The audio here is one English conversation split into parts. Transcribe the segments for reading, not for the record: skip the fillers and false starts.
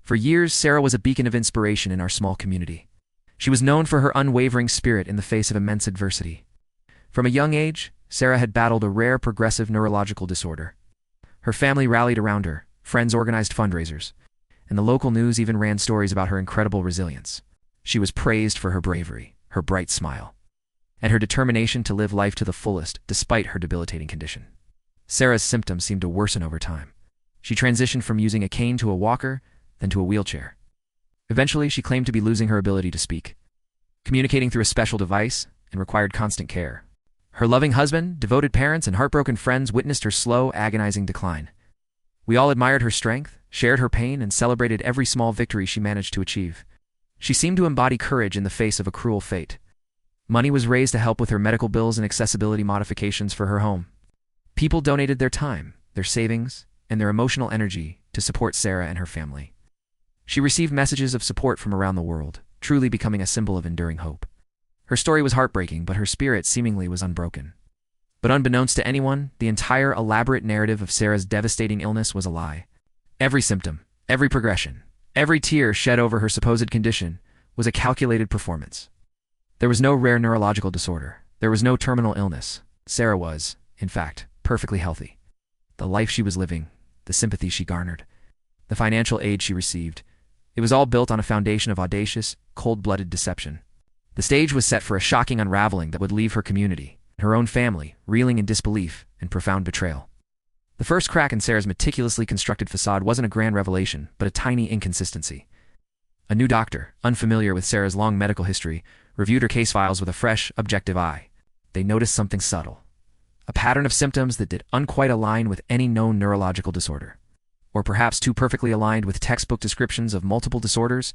For years, Sarah was a beacon of inspiration in our small community. She was known for her unwavering spirit in the face of immense adversity. From a young age, Sarah had battled a rare progressive neurological disorder. Her family rallied around her, friends organized fundraisers, and the local news even ran stories about her incredible resilience. She was praised for her bravery, her bright smile, and her determination to live life to the fullest despite her debilitating condition. Sarah's symptoms seemed to worsen over time. She transitioned from using a cane to a walker, then to a wheelchair. Eventually, she claimed to be losing her ability to speak, communicating through a special device, and required constant care. Her loving husband, devoted parents, and heartbroken friends witnessed her slow, agonizing decline. We all admired her strength, shared her pain, and celebrated every small victory she managed to achieve. She seemed to embody courage in the face of a cruel fate. Money was raised to help with her medical bills and accessibility modifications for her home. People donated their time, their savings, and their emotional energy to support Sarah and her family. She received messages of support from around the world, truly becoming a symbol of enduring hope. Her story was heartbreaking, but her spirit seemingly was unbroken. But unbeknownst to anyone, the entire elaborate narrative of Sarah's devastating illness was a lie. Every symptom, every progression, every tear shed over her supposed condition was a calculated performance. There was no rare neurological disorder. There was no terminal illness. Sarah was, in fact, perfectly healthy. The life she was living, the sympathy she garnered, the financial aid she received, it was all built on a foundation of audacious, cold-blooded deception. The stage was set for a shocking unraveling that would leave her community, her own family, reeling in disbelief and profound betrayal. The first crack in Sarah's meticulously constructed facade wasn't a grand revelation, but a tiny inconsistency. A new doctor, unfamiliar with Sarah's long medical history, reviewed her case files with a fresh, objective eye. They noticed something subtle. A pattern of symptoms that did unquite align with any known neurological disorder. Or perhaps too perfectly aligned with textbook descriptions of multiple disorders,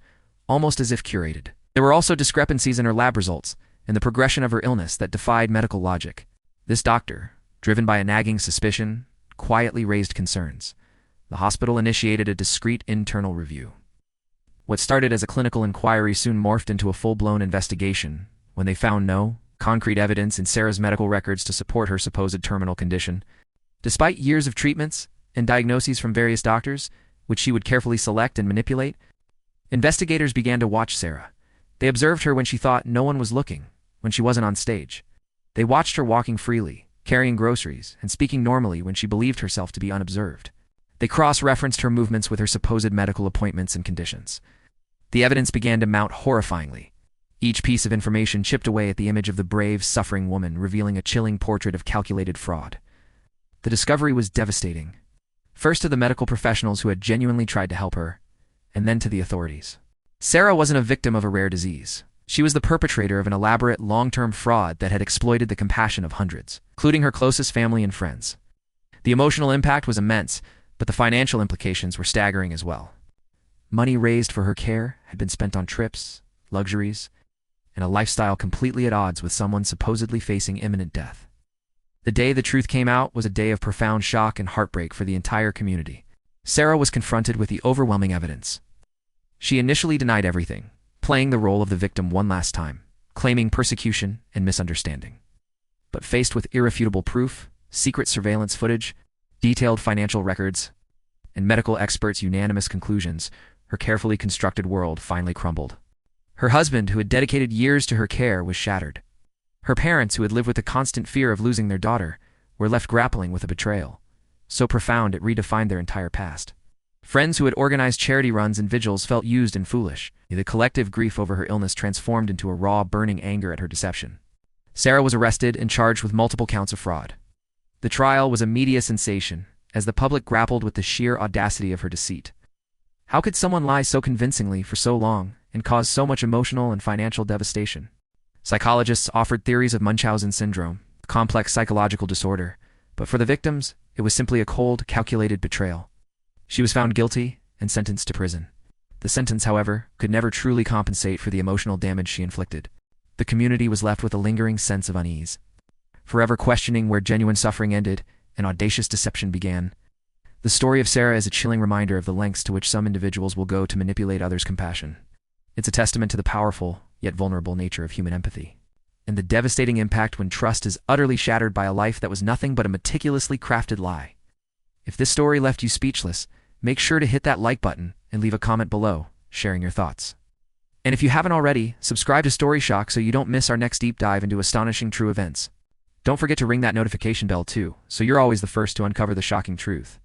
almost as if curated. There were also discrepancies in her lab results and the progression of her illness that defied medical logic. This doctor, driven by a nagging suspicion, quietly raised concerns. The hospital initiated a discreet internal review. What started as a clinical inquiry soon morphed into a full-blown investigation when they found no concrete evidence in Sarah's medical records to support her supposed terminal condition. Despite years of treatments and diagnoses from various doctors, which she would carefully select and manipulate, investigators began to watch Sarah. They observed her when she thought no one was looking, when she wasn't on stage. They watched her walking freely, carrying groceries, and speaking normally when she believed herself to be unobserved. They cross-referenced her movements with her supposed medical appointments and conditions. The evidence began to mount horrifyingly. Each piece of information chipped away at the image of the brave, suffering woman, revealing a chilling portrait of calculated fraud. The discovery was devastating. First to the medical professionals who had genuinely tried to help her, and then to the authorities. Sarah wasn't a victim of a rare disease. She was the perpetrator of an elaborate, long-term fraud that had exploited the compassion of hundreds, including her closest family and friends. The emotional impact was immense, but the financial implications were staggering as well. Money raised for her care had been spent on trips, luxuries, and a lifestyle completely at odds with someone supposedly facing imminent death. The day the truth came out was a day of profound shock and heartbreak for the entire community. Sarah was confronted with the overwhelming evidence. She initially denied everything, playing the role of the victim one last time, claiming persecution and misunderstanding. But faced with irrefutable proof, secret surveillance footage, detailed financial records, and medical experts' unanimous conclusions, her carefully constructed world finally crumbled. Her husband, who had dedicated years to her care, was shattered. Her parents, who had lived with the constant fear of losing their daughter, were left grappling with a betrayal so profound it redefined their entire past. Friends who had organized charity runs and vigils felt used and foolish. The collective grief over her illness transformed into a raw, burning anger at her deception. Sarah was arrested and charged with multiple counts of fraud. The trial was a media sensation, as the public grappled with the sheer audacity of her deceit. How could someone lie so convincingly for so long and cause so much emotional and financial devastation? Psychologists offered theories of Munchausen syndrome, a complex psychological disorder, but for the victims, it was simply a cold, calculated betrayal. She was found guilty and sentenced to prison. The sentence, however, could never truly compensate for the emotional damage she inflicted. The community was left with a lingering sense of unease, forever questioning where genuine suffering ended and audacious deception began. The story of Sarah is a chilling reminder of the lengths to which some individuals will go to manipulate others' compassion. It's a testament to the powerful, yet vulnerable nature of human empathy, and the devastating impact when trust is utterly shattered by a life that was nothing but a meticulously crafted lie. If this story left you speechless, make sure to hit that like button and leave a comment below, sharing your thoughts. And if you haven't already, subscribe to Story Shock so you don't miss our next deep dive into astonishing true events. Don't forget to ring that notification bell too, so you're always the first to uncover the shocking truth.